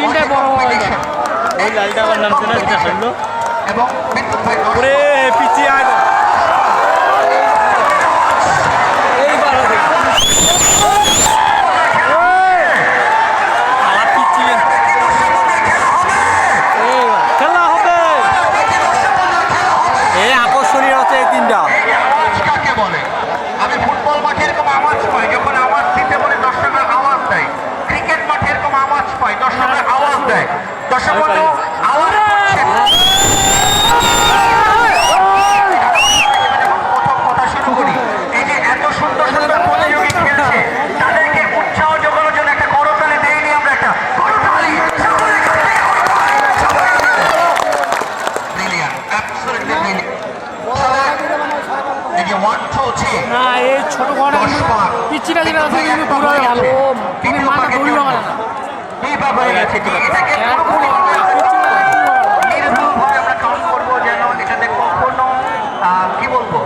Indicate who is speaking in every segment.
Speaker 1: তিনটায় বড় হয়ে যায়।
Speaker 2: ওই লালটা আমার নাম ছিল এটা হলো
Speaker 3: এবং বিদ্যুৎ ভাই
Speaker 2: ওরে পিচি আর
Speaker 1: এইবার হবে।
Speaker 2: আমার পিচি
Speaker 1: এইবার
Speaker 2: খেলা হবে এই আকর্ষণীয় হচ্ছে এই তিনটা
Speaker 3: আওয়াজ কাকে বলে? আমি ফুটবল মাঠে এরকম আওয়াজ পাই যখন আওয়াজ দিতে বলে দর্শকরা আওয়াজ দেয়। ক্রিকেট মাঠে এরকম আওয়াজ পাই দর্শকরা আওয়াজ দেয়। দর্শক বন্ধু আওয়াজ পাচ্ছেন। যখন প্রথম কথা শুরু করি এই যে এত সুন্দর সুন্দর প্রতিযোগী খেলছে তাদেরকে উৎসাহ যোগানোর জন্য একটা করতালি দেইনি আমরা একটা করতালি Brilliant, absolutely brilliant. এই যে 1 2 3
Speaker 1: না এই ছোট ঘোড়া পিচ্ছিটা যেটা আছে কিন্তু পুরোই ভালো তুমি মাথা দৌড়িও মানে না
Speaker 3: এইভাবে হয়ে গেছে কি এটাকে পুরোপুরি নির্ভুলভাবে আমরা কাউন্ট করবো যেন এটাতে কখনো কি বলবো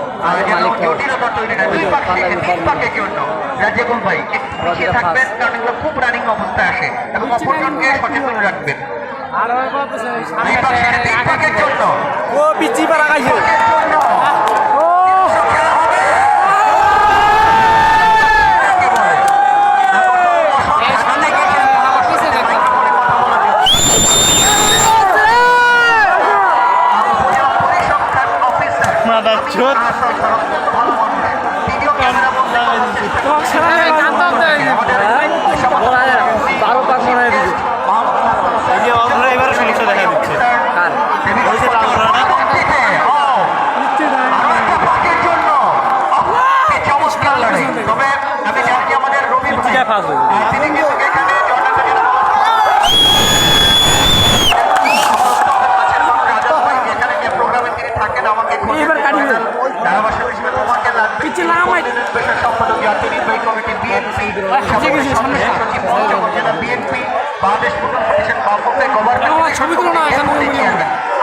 Speaker 3: যেন জটিলতা তৈরি না। 2 পাক থেকে 3 পাকের জন্য রাজেকুল ভাই একটু পিছিয়ে থাকবেন কারণ এগুলো খুব রানিং অবস্থায় আসে এবং অপরজনকে সচেতন রাখবেন।
Speaker 1: আর ওই কথা
Speaker 3: 2 পাক থেকে 3 পাকের জন্য
Speaker 2: ও পিচি পারা গাইছে
Speaker 1: ও
Speaker 3: খেলা হবে কাকে বলে?
Speaker 1: এই সামনে কি আমার পিছে দেখো
Speaker 3: পরিসংখ্যান অফিসার
Speaker 2: মাদার চোদ
Speaker 3: ভিডিও ক্যামেরা বন্ধ করার চেষ্টা
Speaker 1: তো খেলা কাঁদতে বলা যায় 12 পাক মনে হয় দিছে
Speaker 2: এই যে আমরা এবারে সমস্যা দেখা দিচ্ছে
Speaker 1: কার
Speaker 2: ওই যে লাউরাটা
Speaker 3: চমৎকার লড়াই। তবে আমি জানি আমাদের রবি ভাই
Speaker 2: পিচিটা ফার্স্ট হবে
Speaker 3: তিনি কিন্তু এখানে জনগণের রাজা ভাই এখানে যে প্রোগ্রামে তিনি থাকেন আমাকে
Speaker 1: এবার কাটিয়ে
Speaker 3: ধারাভাষ্য হিসেবে তোমাকে লাগবে
Speaker 1: পিছে লাগামাই
Speaker 3: পেশার সম্পাদক জাতীয় নির্বাহী কমিটি বিএনপি সচিব পঞ্চগড় জেলা BNP Bangladesh football federation Bafufe government
Speaker 1: ছবি তুলো না এখন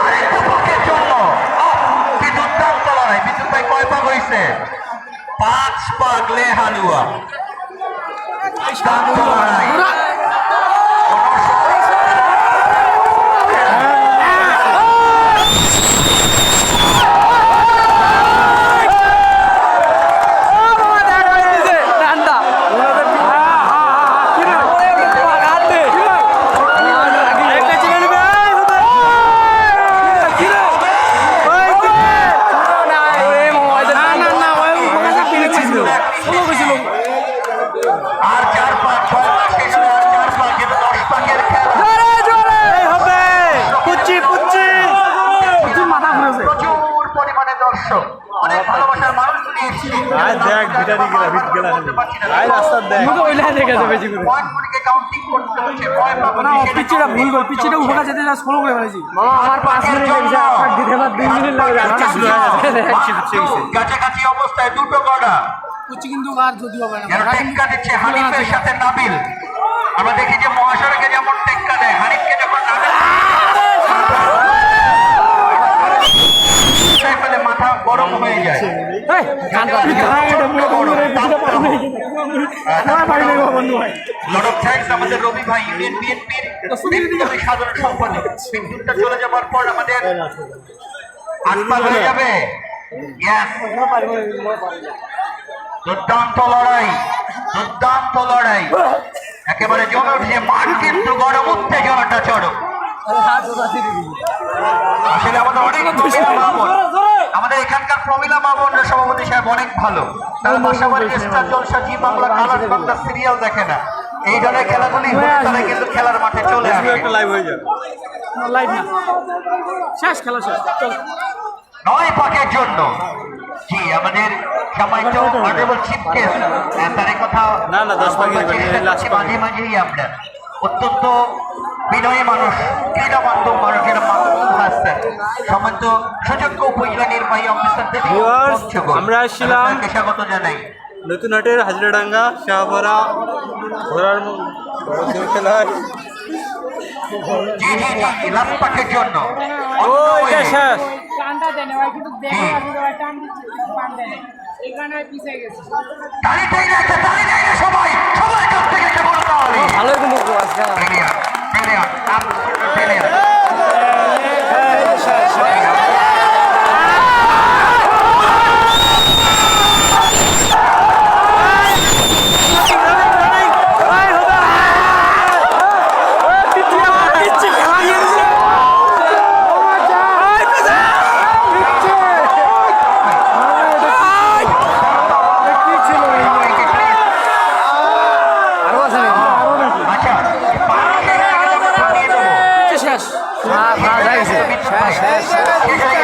Speaker 3: আরেকটা পাকের জন্য কি দুর্দান্ত লড়াই। বিদ্যুৎ ভাই কয় পাক হয়েছে? 5 পাক লে হালুয়া দুর্দান্ত লড়াই। আর 4 পাক 6 পাক শেষ হলো আর 4 পাক এটা 10 পাকের খেলা।
Speaker 2: হবে পুচি পুচি
Speaker 1: মাথা ঘুরেছে
Speaker 3: প্রচুর পরিমাণে দর্শক অনেক ভালোবাসার মানুষগুলি এসেছে।
Speaker 2: আজ দেখ ভিটারি গেলা ভিট গেলা আই রাস্তা দেখ
Speaker 1: মুখে ওইলা দেখে যাবে বেশি করে
Speaker 3: পয়েন্টগুলিকে কাউন্টিং করতে হচ্ছে কয় পাক
Speaker 1: না
Speaker 3: হচ্ছে
Speaker 1: পিচ্ছিটা ভুল করে পিচ্ছিটা উপরে যেতে যা স্লো করে ফেলেছি আমার 5 মিনিট লেগেছে আপনার দিতে আমার 2 মিনিট লাগে
Speaker 2: পিচি পিচি গেছে
Speaker 3: কাছাকাছি অবস্থায় দুটো গড়া
Speaker 1: পিচ্ছি কিন্তু আর যদি হবে না
Speaker 3: যেন টেক্কা দিচ্ছে হানিফের সাথে নাবিল। আমরা দেখি যে মহাসড়কে যেমন টেক্কা দেয় হানিফকে যখন নাবিল ফেলে মাথা গরম হয়ে যায়।
Speaker 1: এই কান্তা তুই কারা এটা মুখে বন্ধ করে পিচ্ছিটা পার হয়ে গেছে আমার বাড়ি লাগবে বন্ধু ভাই
Speaker 3: লড়ক থ্যাঙ্কস আমাদের রবি ভাই ইউনিয়ন বিএনপির বিপ্লবী সাধারণ সম্পাদক। বিদ্যুৎটা চলে যাবার পর আমাদের আটপাল হয়ে যাবে। Yes, দুর্দান্ত লড়াই দুর্দান্ত লড়াই একেবারে জমে উঠছে মাঠ কিন্তু গরম উত্তেজনাটা চরম। আসলে আমাদের অনেক প্রমিলা মামুন আমাদের এখানকার প্রমিলা মামুনরা সভাপতি সাহেব অনেক ভালো। তারা বাসাবাড়ি স্টার জলসা জি বাংলা কালার বাংলা সিরিয়াল দেখে না। এই ধরনের খেলাগুলি হলে তারা কিন্তু খেলার মাঠে চলে আসে।
Speaker 2: একটা লাইভ হয়ে যাবে
Speaker 1: লাইভ না শেষ খেলা শেষ চল
Speaker 3: 9 পাকের জন্য জি আমাদের সম্মানিত অনারেবল চিফ গেস্ট তার কথা
Speaker 2: না, 10 পাকের last পাকে।
Speaker 3: মাঝে মাঝেই আমরা অত্যন্ত বিনয়ী মানুষ ক্রীড়া বান্ধব মানুষ এরা মাহমুদ হাসান সম্মানিত সুযোগ্য উপজেলা নির্বাহী অফিসারদের
Speaker 2: Viewers, আমরা আসছিলাম
Speaker 3: স্বাগত জানাই।
Speaker 2: নতুন হাটের হাজরাডাঙ্গা শাহপাড়া ঘোড়ার খেলায়
Speaker 3: জি জি জি লাস্ট পাকের জন্য
Speaker 2: ও এটা শেষ
Speaker 1: টানটা দেন ভাই কিন্তু দেখো আপনি ভাই টান দিচ্ছে টান দেন এখানে পিছে গেছে
Speaker 3: তালি দেয় না সবাই সবার কাছ থেকে একটা বড় তালি।
Speaker 1: ভালোই কিন্তু আজকে
Speaker 3: Brilliant, brilliant, শেষ হয়ে